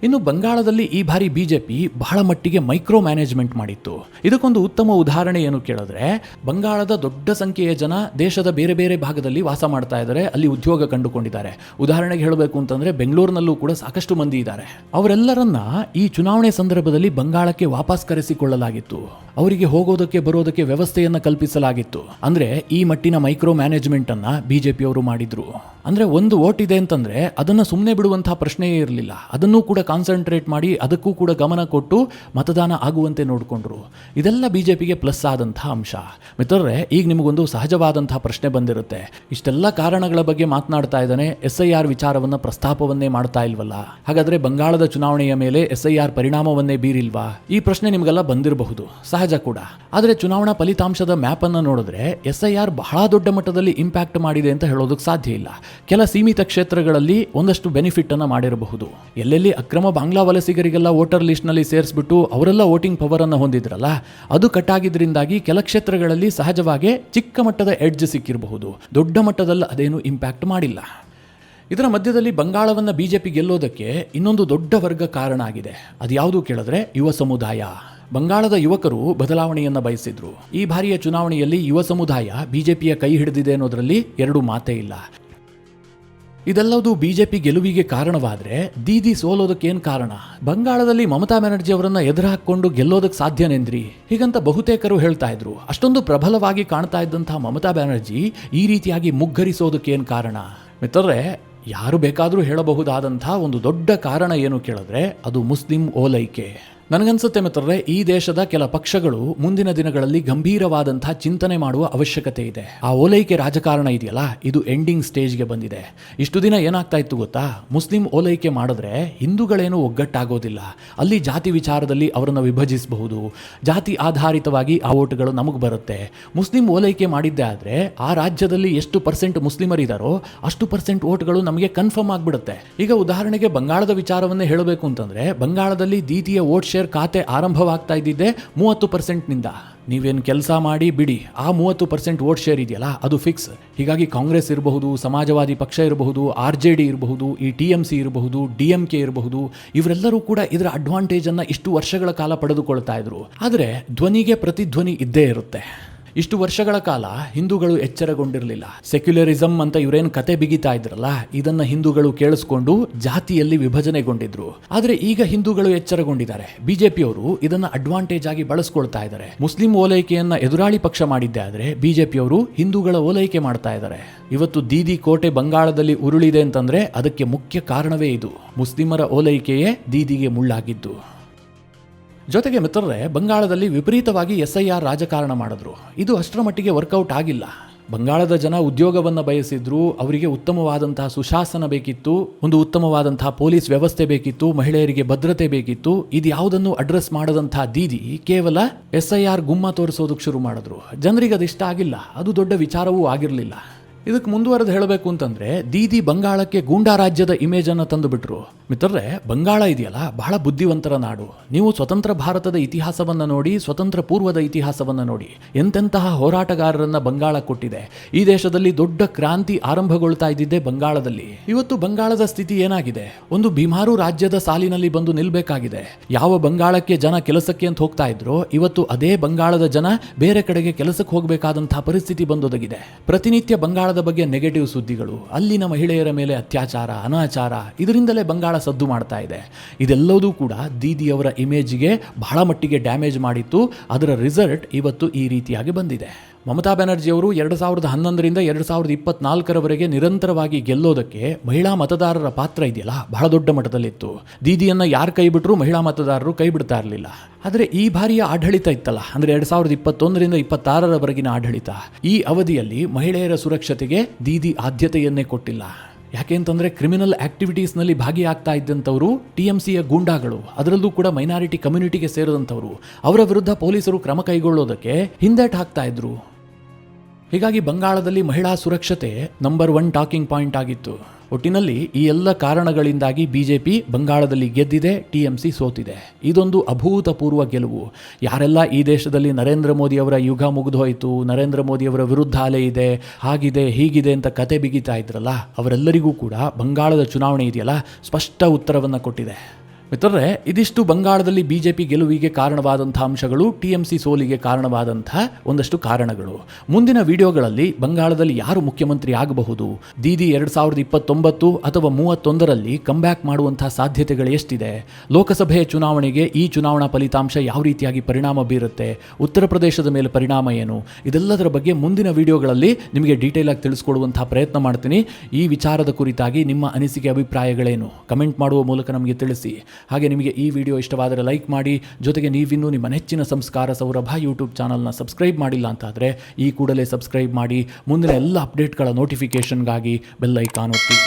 ಇನ್ನು ಬಂಗಾಳದಲ್ಲಿ ಈ ಬಾರಿ ಬಿಜೆಪಿ ಬಹಳ ಮಟ್ಟಿಗೆ ಮೈಕ್ರೋ ಮ್ಯಾನೇಜ್ಮೆಂಟ್ ಮಾಡಿತ್ತು. ಇದಕ್ಕೊಂದು ಉತ್ತಮ ಉದಾಹರಣೆ ಏನು ಕೇಳಿದ್ರೆ, ಬಂಗಾಳದ ದೊಡ್ಡ ಸಂಖ್ಯೆಯ ಜನ ದೇಶದ ಬೇರೆ ಬೇರೆ ಭಾಗದಲ್ಲಿ ವಾಸ ಮಾಡ್ತಾ ಇದ್ದಾರೆ, ಅಲ್ಲಿ ಉದ್ಯೋಗ ಕಂಡುಕೊಂಡಿದ್ದಾರೆ. ಉದಾಹರಣೆಗೆ ಹೇಳಬೇಕು ಅಂತಂದ್ರೆ ಬೆಂಗಳೂರಿನಲ್ಲೂ ಕೂಡ ಸಾಕಷ್ಟು ಮಂದಿ ಇದ್ದಾರೆ. ಅವರೆಲ್ಲರನ್ನ ಈ ಚುನಾವಣೆ ಸಂದರ್ಭದಲ್ಲಿ ಬಂಗಾಳಕ್ಕೆ ವಾಪಸ್ ಕರೆಸಿಕೊಳ್ಳಲಾಗಿತ್ತು. ಅವರಿಗೆ ಹೋಗೋದಕ್ಕೆ ಬರೋದಕ್ಕೆ ವ್ಯವಸ್ಥೆಯನ್ನು ಕಲ್ಪಿಸಲಾಗಿತ್ತು. ಅಂದ್ರೆ ಈ ಮಟ್ಟಿನ ಮೈಕ್ರೋ ಮ್ಯಾನೇಜ್ಮೆಂಟ್ ಅನ್ನ ಬಿಜೆಪಿಯವರು ಮಾಡಿದ್ರು. ಅಂದ್ರೆ ಒಂದು ವೋಟ್ ಇದೆ ಅಂತಂದ್ರೆ ಅದನ್ನ ಸುಮ್ಮನೆ ಬಿಡುವಂತಹ ಪ್ರಶ್ನೆಯೇ ಇರಲಿಲ್ಲ. ಅದನ್ನೂ ಕೂಡ ಕಾನ್ಸಂಟ್ರೇಟ್ ಮಾಡಿ ಅದಕ್ಕೂ ಕೂಡ ಗಮನ ಕೊಟ್ಟು ಮತದಾನ ಆಗುವಂತೆ ನೋಡಿಕೊಂಡ್ರು. ಇದೆಲ್ಲ ಬಿಜೆಪಿಗೆ ಪ್ಲಸ್ ಆದಂತಹ ಅಂಶ. ಮಿತ್ರರೇ, ಈಗ ನಿಮಗೊಂದು ಸಹಜವಾದಂತಹ ಪ್ರಶ್ನೆ ಬಂದಿರುತ್ತೆ. ಇಷ್ಟೆಲ್ಲ ಕಾರಣಗಳ ಬಗ್ಗೆ ಮಾತನಾಡ್ತಾ ಇದ್ದಾನೆ, SIR ವಿಚಾರವನ್ನ ಪ್ರಸ್ತಾಪವನ್ನೇ ಮಾಡ್ತಾ ಇಲ್ವಲ್ಲ, ಹಾಗಾದ್ರೆ ಬಂಗಾಳದ ಚುನಾವಣೆಯ ಮೇಲೆ SIR ಪರಿಣಾಮವನ್ನೇ ಬೀರಿಲ್ವಾ? ಈ ಪ್ರಶ್ನೆ ನಿಮಗೆಲ್ಲ ಬಂದಿರಬಹುದು, ಸಹಜ ಕೂಡ. ಆದರೆ ಚುನಾವಣಾ ಫಲಿತಾಂಶದ ಮ್ಯಾಪ್ ಅನ್ನು ನೋಡಿದ್ರೆ SIR ಬಹಳ ದೊಡ್ಡ ಮಟ್ಟದಲ್ಲಿ ಇಂಪ್ಯಾಕ್ಟ್ ಮಾಡಿದೆ ಅಂತ ಹೇಳೋದಕ್ಕೆ ಸಾಧ್ಯ ಇಲ್ಲ. ಕೆಲ ಸೀಮಿತ ಕ್ಷೇತ್ರಗಳಲ್ಲಿ ಒಂದಷ್ಟು ಬೆನಿಫಿಟ್ ಅನ್ನು ಮಾಡಿರಬಹುದು. ಎಲ್ಲೆಲ್ಲಿ ಅಕ್ರಮ ಬಾಂಗ್ಲಾ ವಲಸಿಗರಿಗೆಲ್ಲ ವೋಟರ್ ಲಿಸ್ಟ್ ನಲ್ಲಿ ಸೇರಿಸ್ಬಿಟ್ಟು ಅವರೆಲ್ಲ ವೋಟಿಂಗ್ ಪವರ್ ಅನ್ನು ಹೊಂದಿದ್ರಲ್ಲ, ಅದು ಕಟ್ಟಾಗಿದ್ರಿಂದಾಗಿ ಕೆಲ ಕ್ಷೇತ್ರಗಳಲ್ಲಿ ಸಹಜವಾಗಿ ಚಿಕ್ಕ ಮಟ್ಟದ ಎಡ್ಜ್ ಸಿಕ್ಕಿರಬಹುದು. ದೊಡ್ಡ ಮಟ್ಟದಲ್ಲಿ ಅದೇನು ಇಂಪ್ಯಾಕ್ಟ್ ಮಾಡಿಲ್ಲ. ಇದರ ಮಧ್ಯದಲ್ಲಿ ಬಂಗಾಳವನ್ನು ಬಿಜೆಪಿ ಗೆಲ್ಲೋದಕ್ಕೆ ಇನ್ನೊಂದು ದೊಡ್ಡ ವರ್ಗ ಕಾರಣ ಆಗಿದೆ. ಅದು ಯಾವುದು ಕೇಳಿದ್ರೆ ಯುವ ಸಮುದಾಯ. ಬಂಗಾಳದ ಯುವಕರು ಬದಲಾವಣೆಯನ್ನು ಬಯಸಿದ್ರು. ಈ ಬಾರಿಯ ಚುನಾವಣೆಯಲ್ಲಿ ಯುವ ಸಮುದಾಯ ಬಿಜೆಪಿಯ ಕೈ ಹಿಡಿದಿದೆ ಅನ್ನೋದರಲ್ಲಿ ಎರಡು ಮಾತೇ ಇಲ್ಲ. ಇದೆಲ್ಲವೂ ಬಿಜೆಪಿ ಗೆಲುವಿಗೆ ಕಾರಣವಾದ್ರೆ ದೀದಿ ಸೋಲೋದಕ್ಕೇನು ಕಾರಣ? ಬಂಗಾಳದಲ್ಲಿ ಮಮತಾ ಬ್ಯಾನರ್ಜಿ ಅವರನ್ನ ಎದುರು ಹಾಕೊಂಡು ಗೆಲ್ಲೋದಕ್ಕೆ ಸಾಧ್ಯನೆಂದ್ರಿ ಹೀಗಂತ ಬಹುತೇಕರು ಹೇಳ್ತಾ ಇದ್ರು. ಅಷ್ಟೊಂದು ಪ್ರಬಲವಾಗಿ ಕಾಣ್ತಾ ಇದ್ದಂತಹ ಮಮತಾ ಬ್ಯಾನರ್ಜಿ ಈ ರೀತಿಯಾಗಿ ಮುಗ್ಗರಿಸೋದಕ್ಕೇನು ಕಾರಣ? ಮಿತ್ರರೇ, ಯಾರು ಬೇಕಾದರೂ ಹೇಳಬಹುದಾದಂತಹ ಒಂದು ದೊಡ್ಡ ಕಾರಣ ಏನು ಕೇಳಿದ್ರೆ ಅದು ಮುಸ್ಲಿಂ ಓಲೈಕೆ. ನನಗನ್ಸುತ್ತೆ ಮಿತ್ರರೇ, ಈ ದೇಶದ ಕೆಲ ಪಕ್ಷಗಳು ಮುಂದಿನ ದಿನಗಳಲ್ಲಿ ಗಂಭೀರವಾದಂತಹ ಚಿಂತನೆ ಮಾಡುವ ಅವಶ್ಯಕತೆ ಇದೆ. ಆ ಓಲೈಕೆ ರಾಜಕಾರಣ ಇದೆಯಲ್ಲ, ಇದು ಎಂಡಿಂಗ್ ಸ್ಟೇಜ್ಗೆ ಬಂದಿದೆ. ಇಷ್ಟು ದಿನ ಏನಾಗ್ತಾ ಇತ್ತು ಗೊತ್ತಾ? ಮುಸ್ಲಿಂ ಓಲೈಕೆ ಮಾಡಿದ್ರೆ ಹಿಂದೂಗಳೇನು ಒಗ್ಗಟ್ಟಾಗೋದಿಲ್ಲ. ಅಲ್ಲಿ ಜಾತಿ ವಿಚಾರದಲ್ಲಿ ಅವರನ್ನು ವಿಭಜಿಸಬಹುದು. ಜಾತಿ ಆಧಾರಿತವಾಗಿ ಆ ಓಟ್ಗಳು ನಮಗೆ ಬರುತ್ತೆ. ಮುಸ್ಲಿಂ ಓಲೈಕೆ ಮಾಡಿದ್ದೆ ಆದರೆ ಆ ರಾಜ್ಯದಲ್ಲಿ ಎಷ್ಟು % ಮುಸ್ಲಿಮರಿದ್ದಾರೋ ಅಷ್ಟು % ಓಟ್ಗಳು ನಮಗೆ ಕನ್ಫರ್ಮ್ ಆಗಿಬಿಡುತ್ತೆ. ಈಗ ಉದಾಹರಣೆಗೆ ಬಂಗಾಳದ ವಿಚಾರವನ್ನೇ ಹೇಳಬೇಕು ಅಂತಂದ್ರೆ, ಬಂಗಾಳದಲ್ಲಿ ದ್ವಿತೀಯ ವೋಟ್ ಶೇರ್ ಖಾತೆ ಆರಂಭವಾಗ್ತಾ ಇದ್ದಿದ್ದೆ 30%ನಿಂದ. ನೀವೇನು ಕೆಲಸ ಮಾಡಿ ಬಿಡಿ, ಆ 30% ವೋಟ್ ಶೇರ್ ಇದೆಯಲ್ಲ ಅದು ಫಿಕ್ಸ್. ಹೀಗಾಗಿ ಕಾಂಗ್ರೆಸ್ ಇರಬಹುದು, ಸಮಾಜವಾದಿ ಪಕ್ಷ ಇರಬಹುದು, RJD ಇರಬಹುದು, ಈ TMC ಇರಬಹುದು, DMK ಇರಬಹುದು, ಇವರೆಲ್ಲರೂ ಕೂಡ ಇದರ ಅಡ್ವಾಂಟೇಜ್ ಅನ್ನ ಇಷ್ಟು ವರ್ಷಗಳ ಕಾಲ ಪಡೆದುಕೊಳ್ತಾ ಇದ್ರು. ಆದರೆ ಧ್ವನಿಗೆ ಪ್ರತಿಧ್ವನಿ ಇದ್ದೇ ಇರುತ್ತೆ. ಇಷ್ಟು ವರ್ಷಗಳ ಕಾಲ ಹಿಂದೂಗಳು ಎಚ್ಚರಗೊಂಡಿರಲಿಲ್ಲ. ಸೆಕ್ಯುಲರಿಸಂ ಅಂತ ಇವರೇನು ಕತೆ ಬಿಗಿತಾ ಇದ್ರಲ್ಲ, ಇದನ್ನ ಹಿಂದೂಗಳು ಕೇಳಿಸ್ಕೊಂಡು ಜಾತಿಯಲ್ಲಿ ವಿಭಜನೆಗೊಂಡಿದ್ರು. ಆದ್ರೆ ಈಗ ಹಿಂದೂಗಳು ಎಚ್ಚರಗೊಂಡಿದ್ದಾರೆ. ಬಿಜೆಪಿಯವರು ಇದನ್ನ ಅಡ್ವಾಂಟೇಜ್ ಆಗಿ ಬಳಸ್ಕೊಳ್ತಾ ಇದ್ದಾರೆ. ಮುಸ್ಲಿಂ ಓಲೈಕೆಯನ್ನ ಎದುರಾಳಿ ಪಕ್ಷ ಮಾಡಿದ್ದೆ ಆದ್ರೆ ಬಿಜೆಪಿಯವರು ಹಿಂದೂಗಳ ಓಲೈಕೆ ಮಾಡ್ತಾ ಇದ್ದಾರೆ. ಇವತ್ತು ದೀದಿ ಕೋಟೆ ಬಂಗಾಳದಲ್ಲಿ ಉರುಳಿದೆ ಅಂತಂದ್ರೆ ಅದಕ್ಕೆ ಮುಖ್ಯ ಕಾರಣವೇ ಇದು. ಮುಸ್ಲಿಮರ ಓಲೈಕೆಯೇ ದೀದಿಗೆ ಮುಳ್ಳಾಗಿದ್ದು. ಜೊತೆಗೆ ಮಿತ್ರರೇ, ಬಂಗಾಳದಲ್ಲಿ ವಿಪರೀತವಾಗಿ SIR ರಾಜಕಾರಣ ಮಾಡಿದ್ರು. ಇದು ಅಷ್ಟರ ಮಟ್ಟಿಗೆ ವರ್ಕೌಟ್ ಆಗಿಲ್ಲ. ಬಂಗಾಳದ ಜನ ಉದ್ಯೋಗವನ್ನು ಬಯಸಿದ್ರು, ಅವರಿಗೆ ಉತ್ತಮವಾದಂತಹ ಸುಶಾಸನ ಬೇಕಿತ್ತು, ಒಂದು ಉತ್ತಮವಾದಂತಹ ಪೊಲೀಸ್ ವ್ಯವಸ್ಥೆ ಬೇಕಿತ್ತು, ಮಹಿಳೆಯರಿಗೆ ಭದ್ರತೆ ಬೇಕಿತ್ತು. ಇದು ಯಾವುದನ್ನು ಅಡ್ರೆಸ್ ಮಾಡದಂತಹ ದೀದಿ ಕೇವಲ SIR ಗುಮ್ಮ ತೋರಿಸೋದಕ್ಕೆ ಶುರು ಮಾಡಿದ್ರು. ಜನರಿಗೆ ಅದು ಇಷ್ಟ ಆಗಿಲ್ಲ, ಅದು ದೊಡ್ಡ ವಿಚಾರವೂ ಆಗಿರಲಿಲ್ಲ. ಇದಕ್ಕೆ ಮುಂದುವರೆದು ಹೇಳಬೇಕು ಅಂತಂದ್ರೆ ದೀದಿ ಬಂಗಾಳಕ್ಕೆ ಗೂಂಡಾ ರಾಜ್ಯದ ಇಮೇಜ್ ಅನ್ನು ತಂದು ಬಿಟ್ರು. ಮಿತ್ರರೇ, ಬಂಗಾಳ ಇದೆಯಲ್ಲ ಬಹಳ ಬುದ್ಧಿವಂತರ ನಾಡು. ನೀವು ಸ್ವತಂತ್ರ ಭಾರತದ ಇತಿಹಾಸವನ್ನ ನೋಡಿ, ಸ್ವತಂತ್ರ ಪೂರ್ವದ ಇತಿಹಾಸವನ್ನ ನೋಡಿ, ಎಂತೆಂತಹ ಹೋರಾಟಗಾರರನ್ನ ಬಂಗಾಳ ಕೊಟ್ಟಿದೆ. ಈ ದೇಶದಲ್ಲಿ ದೊಡ್ಡ ಕ್ರಾಂತಿ ಆರಂಭಗೊಳ್ತಾ ಇದ್ದಿದ್ದೆ ಬಂಗಾಳದಲ್ಲಿ. ಇವತ್ತು ಬಂಗಾಳದ ಸ್ಥಿತಿ ಏನಾಗಿದೆ? ಒಂದು ಬಿಮಾರು ರಾಜ್ಯದ ಸಾಲಿನಲ್ಲಿ ಬಂದು ನಿಲ್ಬೇಕಾಗಿದೆ. ಯಾವ ಬಂಗಾಳಕ್ಕೆ ಜನ ಕೆಲಸಕ್ಕೆ ಅಂತ ಹೋಗ್ತಾ ಇದ್ರು, ಇವತ್ತು ಅದೇ ಬಂಗಾಳದ ಜನ ಬೇರೆ ಕಡೆಗೆ ಕೆಲಸಕ್ಕೆ ಹೋಗಬೇಕಾದಂತಹ ಪರಿಸ್ಥಿತಿ ಬಂದೊದಗಿದೆ. ಪ್ರತಿನಿತ್ಯ ಬಂಗಾಳದ ಬಗ್ಗೆ ನೆಗೆಟಿವ್ ಸುದ್ದಿಗಳು, ಅಲ್ಲಿನ ಮಹಿಳೆಯರ ಮೇಲೆ ಅತ್ಯಾಚಾರ, ಅನಾಚಾರ, ಇದರಿಂದಲೇ ಬಂಗಾಳ ಸದ್ದು ಮಾಡ್ತಾ ಇದೆ. ಇದೆಲ್ಲವೂ ಕೂಡ ದೀದಿಯವರ ಇಮೇಜ್ಗೆ ಬಹಳ ಮಟ್ಟಿಗೆ ಡ್ಯಾಮೇಜ್ ಮಾಡಿತ್ತು. ಅದರ ರಿಸಲ್ಟ್ ಇವತ್ತು ಈ ರೀತಿಯಾಗಿ ಬಂದಿದೆ. ಮಮತಾ ಬ್ಯಾನರ್ಜಿ ಅವರು 2011ರಿಂದ 2024ರವರೆಗೆ ನಿರಂತರವಾಗಿ ಗೆಲ್ಲೋದಕ್ಕೆ ಮಹಿಳಾ ಮತದಾರರ ಪಾತ್ರ ಇದೆಯಲ್ಲ ಬಹಳ ದೊಡ್ಡ ಮಟ್ಟದಲ್ಲಿತ್ತು. ದೀದಿಯನ್ನ ಯಾರು ಕೈ ಬಿಟ್ಟರು ಮಹಿಳಾ ಮತದಾರರು ಕೈ ಬಿಡ್ತಾ ಇರಲಿಲ್ಲ. ಆದರೆ ಈ ಬಾರಿಯ ಆಡಳಿತ ಇತ್ತಲ್ಲ, ಅಂದ್ರೆ 2021ರಿಂದ 2026ರವರೆಗಿನ ಆಡಳಿತ, ಈ ಅವಧಿಯಲ್ಲಿ ಮಹಿಳೆಯರ ಸುರಕ್ಷತೆಗೆ ದೀದಿ ಆದ್ಯತೆಯನ್ನೇ ಕೊಟ್ಟಿಲ್ಲ. ಯಾಕೆ ಅಂತಂದ್ರೆ ಕ್ರಿಮಿನಲ್ ಆಕ್ಟಿವಿಟೀಸ್ನಲ್ಲಿ ಭಾಗಿಯಾಗ್ತಾ ಇದ್ದಂಥವರು TMCಯ ಗೂಂಡಾಗಳು, ಅದರಲ್ಲೂ ಕೂಡ ಮೈನಾರಿಟಿ ಕಮ್ಯುನಿಟಿಗೆ ಸೇರಿದಂಥವರು, ಅವರ ವಿರುದ್ಧ ಪೊಲೀಸರು ಕ್ರಮ ಕೈಗೊಳ್ಳೋದಕ್ಕೆ ಹಿಂದೇಟು ಹಾಕ್ತಾ ಇದ್ರು. ಹೀಗಾಗಿ ಬಂಗಾಳದಲ್ಲಿ ಮಹಿಳಾ ಸುರಕ್ಷತೆ ನಂಬರ್ 1 ಟಾಕಿಂಗ್ ಪಾಯಿಂಟ್ ಆಗಿತ್ತು. ಒಟ್ಟಿನಲ್ಲಿ ಈ ಎಲ್ಲ ಕಾರಣಗಳಿಂದಾಗಿ ಬಿಜೆಪಿ ಬಂಗಾಳದಲ್ಲಿ ಗೆದ್ದಿದೆ, TMC ಸೋತಿದೆ. ಇದೊಂದು ಅಭೂತಪೂರ್ವ ಗೆಲುವು. ಯಾರೆಲ್ಲ ಈ ದೇಶದಲ್ಲಿ ನರೇಂದ್ರ ಮೋದಿ ಅವರ ಯುಗ ಮುಗಿದು ಹೋಯಿತು, ನರೇಂದ್ರ ಮೋದಿ ಅವರ ವಿರುದ್ಧ ಅಲೆ ಇದೆ, ಹಾಗಿದೆ ಹೀಗಿದೆ ಅಂತ ಕತೆ ಬಿಗಿತಾ ಇದ್ರಲ್ಲ, ಅವರೆಲ್ಲರಿಗೂ ಕೂಡ ಬಂಗಾಳದ ಚುನಾವಣೆ ಇದೆಯಲ್ಲ ಸ್ಪಷ್ಟ ಉತ್ತರವನ್ನು ಕೊಟ್ಟಿದೆ. ಮಿತ್ರರೇ, ಇದಿಷ್ಟು ಬಂಗಾಳದಲ್ಲಿ ಬಿಜೆಪಿ ಗೆಲುವಿಗೆ ಕಾರಣವಾದಂಥ ಅಂಶಗಳು, TMC ಸೋಲಿಗೆ ಕಾರಣವಾದಂಥ ಒಂದಷ್ಟು ಕಾರಣಗಳು. ಮುಂದಿನ ವಿಡಿಯೋಗಳಲ್ಲಿ ಬಂಗಾಳದಲ್ಲಿ ಯಾರು ಮುಖ್ಯಮಂತ್ರಿ ಆಗಬಹುದು, ದೀದಿ 2029 ಅಥವಾ 31ರಲ್ಲಿ ಕಂಬ್ಯಾಕ್ ಮಾಡುವಂತಹ ಸಾಧ್ಯತೆಗಳು ಎಷ್ಟಿದೆ, ಲೋಕಸಭೆಯ ಚುನಾವಣೆಗೆ ಈ ಚುನಾವಣಾ ಫಲಿತಾಂಶ ಯಾವ ರೀತಿಯಾಗಿ ಪರಿಣಾಮ ಬೀರುತ್ತೆ, ಉತ್ತರ ಪ್ರದೇಶದ ಮೇಲೆ ಪರಿಣಾಮ ಏನು, ಇದೆಲ್ಲದರ ಬಗ್ಗೆ ಮುಂದಿನ ವಿಡಿಯೋಗಳಲ್ಲಿ ನಿಮಗೆ ಡೀಟೇಲ್ ಆಗಿ ತಿಳಿಸ್ಕೊಡುವಂತಹ ಪ್ರಯತ್ನ ಮಾಡ್ತೀನಿ. ಈ ವಿಚಾರದ ಕುರಿತಾಗಿ ನಿಮ್ಮ ಅನಿಸಿಕೆ ಅಭಿಪ್ರಾಯಗಳೇನು ಕಮೆಂಟ್ ಮಾಡುವ ಮೂಲಕ ನಮಗೆ ತಿಳಿಸಿ. ಹಾಗೆ ನಿಮಗೆ ಈ ವಿಡಿಯೋ ಇಷ್ಟವಾದರೆ ಲೈಕ್ ಮಾಡಿ. ಜೊತೆಗೆ ನೀವಿನ್ನೂ ನಿಮ್ಮ ನೆಚ್ಚಿನ ಸಂಸ್ಕಾರ ಸೌರಭ ಯೂಟ್ಯೂಬ್ ಚಾನಲ್ನ ಸಬ್ಸ್ಕ್ರೈಬ್ ಮಾಡಿಲ್ಲ ಅಂತಾದರೆ ಈ ಕೂಡಲೇ ಸಬ್ಸ್ಕ್ರೈಬ್ ಮಾಡಿ. ಮುಂದಿನ ಎಲ್ಲ ಅಪ್ಡೇಟ್ಗಳ ನೋಟಿಫಿಕೇಷನ್ಗಾಗಿ ಬೆಲ್ ಐಕಾನ್ ಒತ್ತಿ.